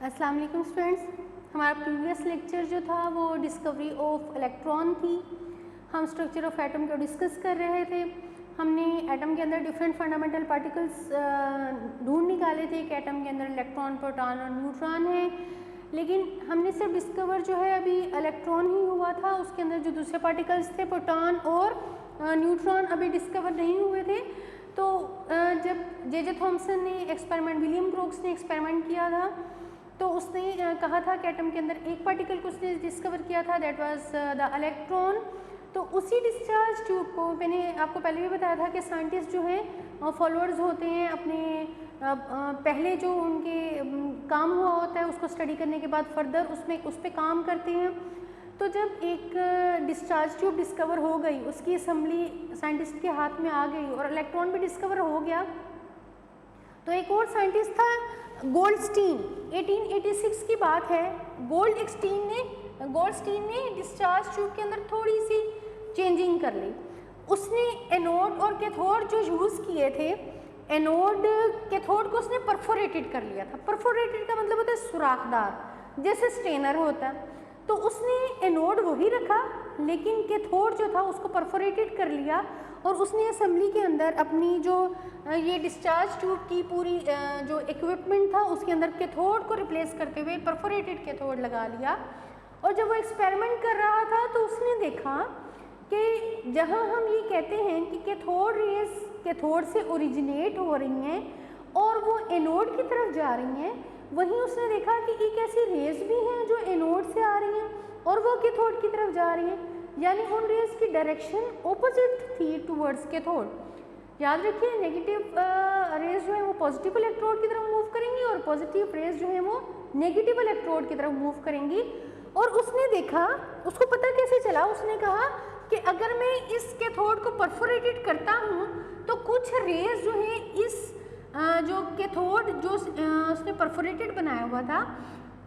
अस्सलाम वालेकुम स्टूडेंट्स, हमारा प्रीवियस लेक्चर जो था वो डिस्कवरी ऑफ इलेक्ट्रॉन थी। हम स्ट्रक्चर ऑफ एटम को डिस्कस कर रहे थे। हमने एटम के अंदर डिफरेंट फंडामेंटल पार्टिकल्स ढूंढ निकाले थे कि एटम के अंदर इलेक्ट्रॉन, प्रोटॉन और न्यूट्रॉन है। लेकिन हमने सिर्फ डिस्कवर जो है अभी इलेक्ट्रॉन ही हुआ था, उसके अंदर जो दूसरे पार्टिकल्स थे प्रोटॉन और न्यूट्रॉन अभी डिस्कवर नहीं हुए थे। तो जब जे थॉम्सन ने एक्सपेरिमेंट, विलियम क्रोक्स ने एक्सपेरिमेंट किया था, तो उसने कहा था कि एटम के अंदर एक पार्टिकल को उसने डिस्कवर किया था, दैट वाज द इलेक्ट्रॉन। तो उसी डिस्चार्ज ट्यूब को मैंने आपको पहले भी बताया था कि साइंटिस्ट जो हैं फॉलोअर्स होते हैं, अपने पहले जो उनके काम हुआ होता है उसको स्टडी करने के बाद फर्दर उस पर काम करते हैं। तो जब एक डिस्चार्ज ट्यूब डिस्कवर हो गई, उसकी असम्बली साइंटिस्ट के हाथ में आ गई और इलेक्ट्रॉन भी डिस्कवर हो गया, तो एक और साइंटिस्ट था गोल्डस्टीन, 1886 की बात है। गोल्डस्टीन ने डिस्चार्ज ट्यूब के अंदर थोड़ी सी चेंजिंग कर ली। उसने एनोड और कैथोड जो यूज़ किए थे, एनोड कैथोड को उसने परफोरेटेड कर लिया था। परफोरेटेड का मतलब होता है सुराखदार, जैसे स्टेनर होता है। तो उसने एनोड वही रखा, लेकिन कैथोड जो था उसको परफोरेटेड कर लिया और उसने असेंबली के अंदर अपनी जो ये डिस्चार्ज ट्यूब की पूरी जो इक्विपमेंट था उसके अंदर कैथोड को रिप्लेस करते हुए परफोरेटेड कैथोड लगा लिया। और जब वो एक्सपेरिमेंट कर रहा था तो उसने देखा कि जहाँ हम ये कहते हैं कि कैथोड रेज कैथोड से ओरिजिनेट हो रही हैं और वो एनोड की तरफ जा रही हैं, वहीं उसने देखा कि एक ऐसी रेज भी हैं जो एनोड से आ रही हैं और वो कैथोड की तरफ जा रही हैं, यानी उन रेज की डायरेक्शन ऑपोजिट थी टुवर्ड्स कैथोड। याद रखिए, नेगेटिव रेज जो है वो पॉजिटिव इलेक्ट्रोड की तरफ मूव करेंगी और पॉजिटिव रेज जो है वो नेगेटिव इलेक्ट्रोड की तरफ मूव करेंगी। और उसने देखा, उसको पता कैसे चला, उसने कहा कि अगर मैं इस कैथोड को परफोरेटेड करता हूँ तो कुछ रेज जो है इस जो कैथोड जो उसने परफोरेटेड बनाया हुआ था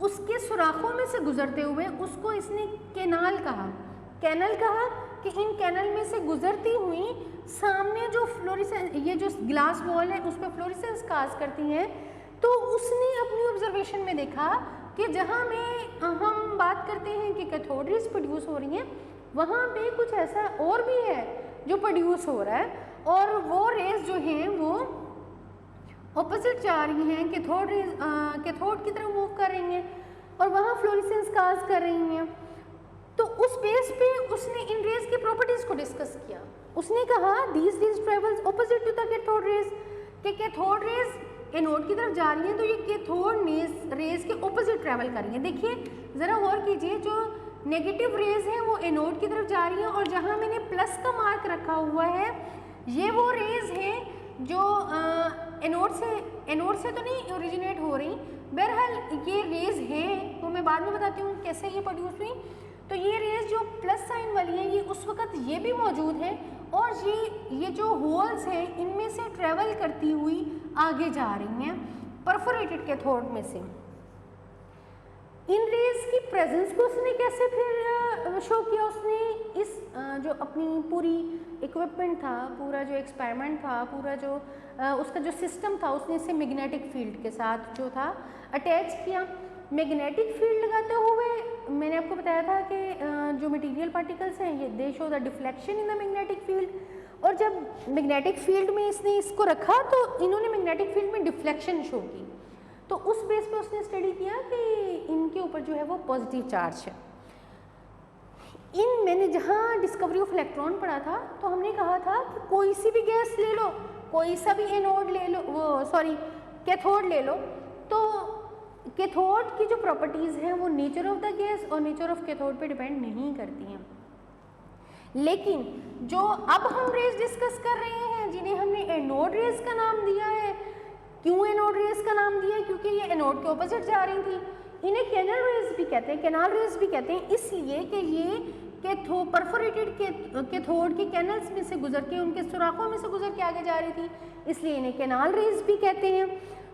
उसके सुराखों में से गुजरते हुए, उसको इसने कैनाल कहा कि इन कैनल में से गुजरती हुई सामने जो फ्लोरेसेंस, ये जो ग्लास वॉल है उस पर फ्लोरेसेंस काज करती हैं। तो उसने अपनी ऑब्जर्वेशन में देखा कि जहाँ में हम बात करते हैं कि कैथोड रेज प्रोड्यूस हो रही हैं, वहाँ पे कुछ ऐसा और भी है जो प्रोड्यूस हो रहा है और वो रेज जो हैं वो ऑपोजिट जा रही हैं, कैथोड की तरफ मूव कर रही हैं और वहाँ फ्लोरेसेंस काज कर रही हैं। तो उस बेस पे उसने इन रेज की प्रॉपर्टीज को डिस्कस किया। उसने कहा these rays travels opposite to the cathode rays, कि कैथोड रेज एनोड की तरफ जा रही हैं तो ये कैथोड रेज के ऑपोजिट ट्रेवल कर रही हैं। देखिए ज़रा गौर कीजिए, जो नेगेटिव रेज हैं वो एनोड की तरफ जा रही हैं और जहाँ मैंने प्लस का मार्क रखा हुआ है ये वो रेज हैं जो एनोड से तो नहीं ओरिजिनेट हो रही, बहरहाल ये रेज हैं, तो मैं बाद में बताती हूँ कैसे ये प्रोड्यूस हुई। तो ये रेज जो प्लस साइन वाली है ये उस वक़्त ये भी मौजूद है और ये जो होल्स हैं इनमें से ट्रेवल करती हुई आगे जा रही हैं परफोरेटेड कैथोड में से। इन रेज की प्रेजेंस को उसने कैसे फिर शो किया, उसने इस जो अपनी पूरी इक्विपमेंट था, पूरा जो एक्सपेरिमेंट था, पूरा जो उसका जो सिस्टम था, उसने इसे मैग्नेटिक फील्ड के साथ जो था अटैच किया। मैग्नेटिक फील्ड लगाते हुए मैंने आपको बताया था कि जो मटेरियल पार्टिकल्स हैं ये दे show the deflection in the magnetic field, और जब मैग्नेटिक फील्ड में इसने इसको रखा तो इन्होंने मैग्नेटिक फील्ड में डिफ्लेक्शन शो की। तो उस बेस पे उसने स्टडी किया कि इनके ऊपर जो है वो पॉजिटिव चार्ज है। मैंने जहाँ डिस्कवरी ऑफ इलेक्ट्रॉन पढ़ा था तो हमने कहा था कि कोई सी भी गैस ले लो, कोई सा भी एनोड ले लो, कैथोड ले लो, तो कैथोड की जो प्रॉपर्टीज़ हैं वो नेचर ऑफ द गैस और नेचर ऑफ कैथोड पे डिपेंड नहीं करती हैं। लेकिन जो अब हम रेज डिस्कस कर रहे हैं जिन्हें हमने एनोड रेज का नाम दिया है, क्यों एनोड रेज का नाम दिया है, क्योंकि ये एनोड के ऑपोजिट जा रही थी। इन्हें कैनाल रेज भी कहते हैं, कैनाल रेज भी कहते हैं इसलिए कि ये परफोरेटेड कैथोड के कैनल्स में से गुजर के, उनके सुराखों में से गुजर के आगे जा रही थी, इसलिए इन्हें कैनाल रेज भी कहते हैं।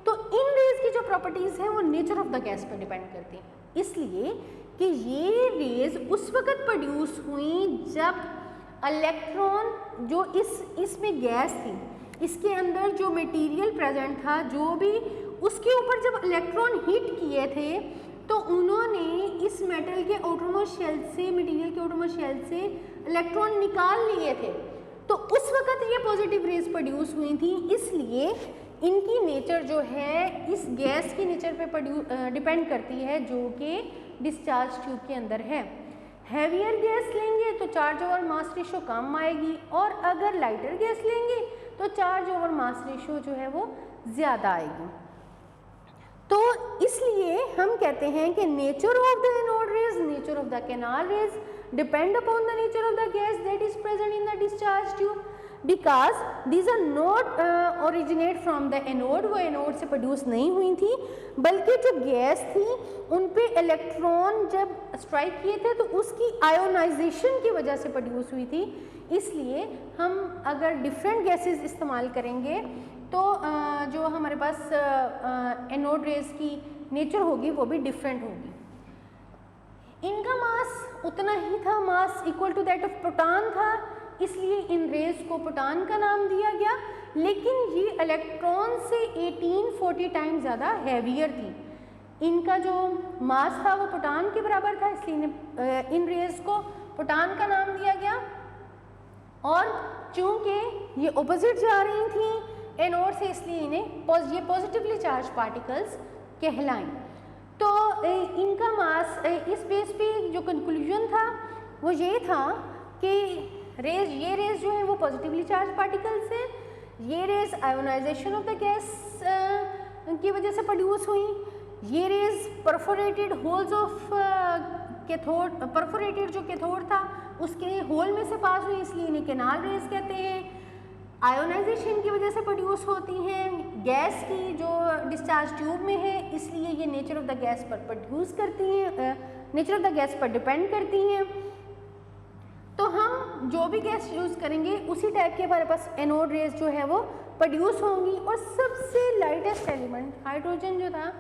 तो इन रेज की जो प्रॉपर्टीज़ हैं वो नेचर ऑफ द गैस पर डिपेंड करती हैं, इसलिए कि ये रेज उस वक़्त प्रोड्यूस हुई जब इलेक्ट्रॉन जो इसमें गैस थी, इसके अंदर जो मटेरियल प्रेजेंट था, जो भी उसके ऊपर जब इलेक्ट्रॉन हिट किए थे तो उन्होंने इस मेटल के आउटरमोस्ट शेल से, मटेरियल के आउटरमोस्ट शेल से इलेक्ट्रॉन निकाल लिए थे, तो उस वक़्त ये पॉजिटिव रेज प्रोड्यूस हुई थी। इसलिए इनकी नेचर जो है इस गैस की नेचर पे डिपेंड करती है जो कि डिस्चार्ज ट्यूब के अंदर है। हैवियर गैस लेंगे तो चार्ज ओवर मास रेशो कम आएगी, और अगर लाइटर गैस लेंगे तो चार्ज ओवर मास रेशो जो है वो ज़्यादा आएगी। तो इसलिए हम कहते हैं कि nature of the anode rays, nature of the canal rays depend upon the nature of the gas that is present in the discharge tube, because these are not originate from the anode, वो anode से produce नहीं हुई थी, बल्कि जो gas थी उन पे इलेक्ट्रॉन जब स्ट्राइक किए थे तो उसकी आयोनाइजेशन की वजह से प्रोड्यूस हुई थी। इसलिए हम अगर डिफरेंट गैसेस इस्तेमाल करेंगे तो जो हमारे पास एनोड रेज की नेचर होगी वो भी डिफरेंट होगी। इनका मास उतना ही था, mass equal to that of proton था, इसलिए इन रेज को प्रोटॉन का नाम दिया गया। लेकिन ये इलेक्ट्रॉन से 1840 टाइम्स ज़्यादा हैवियर थी। इनका जो मास था वो प्रोटॉन के बराबर था, इसलिए इन रेज को प्रोटॉन का नाम दिया गया। और चूंकि ये ऑपोजिट जा रही थी एनोड से, इसलिए इन्हें ये पॉजिटिवली चार्ज पार्टिकल्स कहलाएं। तो इनका मास, इस बेस पे जो कंक्लूजन था वो ये था कि ये रेज जो है वो पॉजिटिवली चार्ज पार्टिकल्स हैं, ये rays ionization of the gas की वजह से प्रोड्यूस हुई, ये rays perforated holes of cathode, perforated जो कैथोड था उसके होल में से पास हुई, इसलिए इन्हें कैनाल रेज कहते हैं। आयोनाइजेशन की वजह से प्रोड्यूस होती हैं, गैस की जो डिस्चार्ज ट्यूब में है, इसलिए ये नेचर ऑफ द गैस पर प्रोड्यूस करती हैं, नेचर ऑफ द गैस पर डिपेंड करती हैं। तो हम जो भी गैस यूज़ करेंगे उसी टाइप के हमारे पास एनोड रेज जो है वो प्रोड्यूस होंगी। और सबसे लाइटेस्ट एलिमेंट हाइड्रोजन जो था,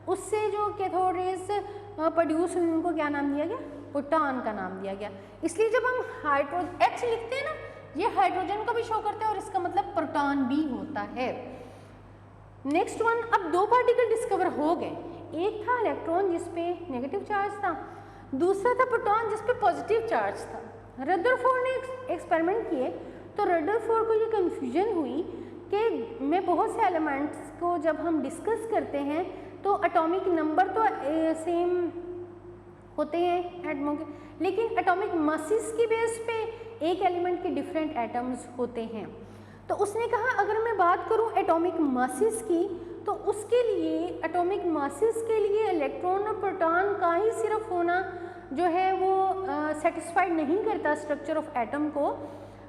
उससे जो कैथोड रेज प्रोड्यूस हुई उनको क्या नाम दिया गया? प्रोटॉन का नाम दिया गया। इसलिए जब हम H लिखते हैं ना, ये हाइड्रोजन को भी शो करता है और इसका मतलब प्रोटॉन भी होता है। नेक्स्ट वन, अब दो पार्टिकल डिस्कवर हो गए, एक था इलेक्ट्रॉन जिस पे नेगेटिव चार्ज था, दूसरा था प्रोटॉन जिस पे पॉजिटिव चार्ज था। रदरफोर्ड ने एक्सपेरिमेंट किए तो रदरफोर्ड को ये कन्फ्यूजन हुई कि मैं बहुत से एलिमेंट्स को जब हम डिस्कस करते हैं तो एटॉमिक नंबर तो सेम होते हैं एटमों के, लेकिन एटॉमिक मासेस की बेस पे एक एलिमेंट के डिफरेंट एटम्स होते हैं। तो उसने कहा अगर मैं बात करूं एटॉमिक मासेस की, तो उसके लिए एटॉमिक मासेस के लिए इलेक्ट्रॉन और प्रोटॉन का ही सिर्फ होना जो है वो सेटिस्फाइड नहीं करता स्ट्रक्चर ऑफ एटम को।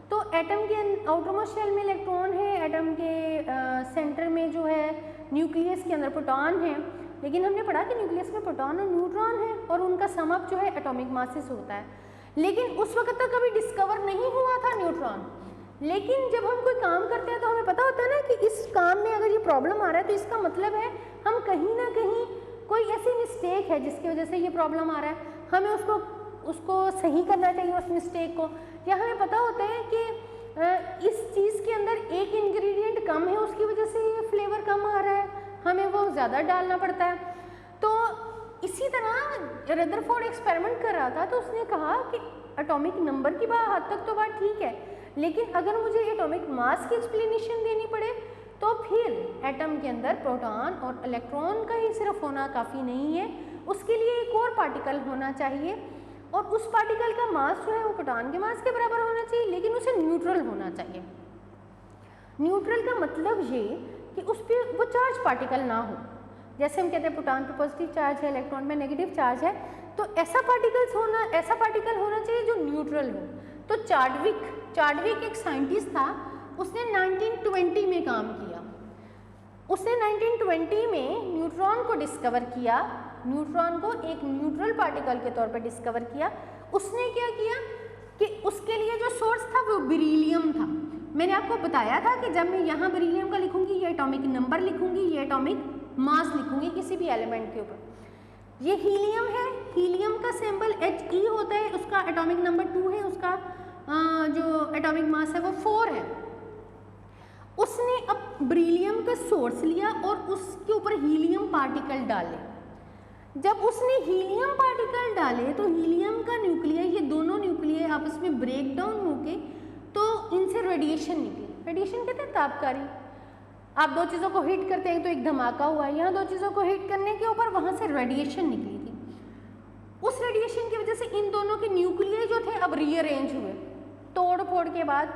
तो एटम के आउटरमोस्ट शेल में इलेक्ट्रॉन है, एटम के सेंटर में जो है न्यूक्लियस के अंदर प्रोटॉन है, लेकिन हमने पढ़ा कि न्यूक्लियस में प्रोटॉन और न्यूट्रॉन है और उनका सम अप जो है एटॉमिक मासेस होता है। लेकिन उस वक्त तक कभी डिस्कवर नहीं हुआ था न्यूट्रॉन। लेकिन जब हम कोई काम करते हैं तो हमें पता होता है ना कि इस काम में अगर ये प्रॉब्लम आ रहा है तो इसका मतलब है हम कहीं ना कहीं कोई ऐसी मिस्टेक है जिसकी वजह से ये प्रॉब्लम आ रहा है, हमें उसको सही करना चाहिए उस मिस्टेक को। या हमें पता होता है कि इस चीज़ के अंदर एक इंग्रेडिएंट कम है, उसकी वजह से ये फ्लेवर कम आ रहा है, हमें वो ज़्यादा डालना पड़ता है। तो इसी तरह रदरफोर्ड एक्सपेरिमेंट कर रहा था तो उसने कहा कि एटॉमिक नंबर की हद तक तो बात ठीक है, लेकिन अगर मुझे एटॉमिक मास की एक्सप्लेनेशन देनी पड़े तो फिर एटम के अंदर प्रोटॉन और इलेक्ट्रॉन का ही सिर्फ होना काफ़ी नहीं है, उसके लिए एक और पार्टिकल होना चाहिए और उस पार्टिकल का मास जो है वो प्रोटॉन के मास के बराबर होना चाहिए, लेकिन उसे न्यूट्रल होना चाहिए। न्यूट्रल का मतलब ये कि उस पर वो चार्ज पार्टिकल ना हो। जैसे हम कहते हैं प्रोटॉन पे पॉजिटिव चार्ज है, इलेक्ट्रॉन में नेगेटिव चार्ज है, तो ऐसा पार्टिकल होना चाहिए जो न्यूट्रल हो। तो चार्डविक एक साइंटिस्ट था, उसने 1920 में काम किया। उसने 1920 में न्यूट्रॉन को डिस्कवर किया, न्यूट्रॉन को एक न्यूट्रल पार्टिकल के तौर पर डिस्कवर किया। उसने क्या किया कि उसके लिए जो सोर्स था वो बेरिलियम था। मैंने आपको बताया था कि जब मैं यहाँ बेरिलियम का लिखूंगी, ये एटॉमिक नंबर लिखूंगी, ये एटॉमिक मास लिखूंगी किसी भी एलिमेंट के ऊपर। ये हीलियम है, हीलियम का सिंबल He होता है, उसका एटॉमिक नंबर 2 है, उसका जो एटॉमिक मास है वो 4 है। उसने अब बेरिलियम का सोर्स लिया और उसके ऊपर हीलियम पार्टिकल डाले। जब उसने हीलियम पार्टिकल डाले तो हीलियम का न्यूक्लियर, ये दोनों न्यूक्लियर आपस में ब्रेक डाउन होके तो इनसे रेडिएशन निकली। रेडिएशन कहते हैं तापकारी। आप दो चीज़ों को हिट करते हैं तो एक धमाका हुआ, यहाँ दो चीज़ों को हिट करने के ऊपर वहाँ से रेडिएशन निकली थी। उस रेडिएशन की वजह से इन दोनों के न्यूक्लियर जो थे अब रीअरेंज हुए। तोड़ फोड़ के बाद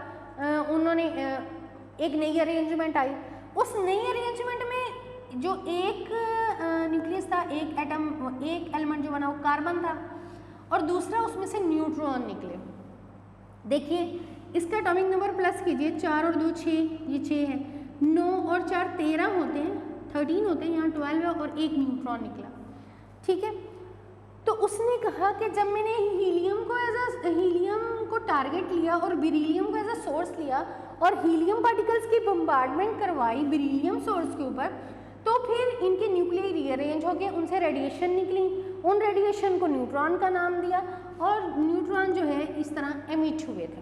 उन्होंने एक नई अरेंजमेंट आई। उस नई अरेंजमेंट में जो एक न्यूक्लियस था, एक एलिमेंट जो बना वो कार्बन था और दूसरा उसमें से न्यूट्रॉन निकले। देखिए इसका एटॉमिक नंबर प्लस कीजिए, 4 और 2 6, ये 6 है, 9 और 4 13 होते हैं, 13 होते हैं, यहाँ 12 है और एक न्यूट्रॉन निकला। ठीक है, तो उसने कहा कि जब मैंने हीलियम को टारगेट लिया और बेरिलियम को एज अ सोर्स लिया और हीलियम पार्टिकल्स की बम्बार्डमेंट करवाई बेरिलियम सोर्स के ऊपर, तो फिर इनके न्यूक्लियर रीअरेंज हो गए, उनसे रेडिएशन निकली, उन रेडिएशन को न्यूट्रॉन का नाम दिया और न्यूट्रॉन जो है इस तरह एमिट हुए थे।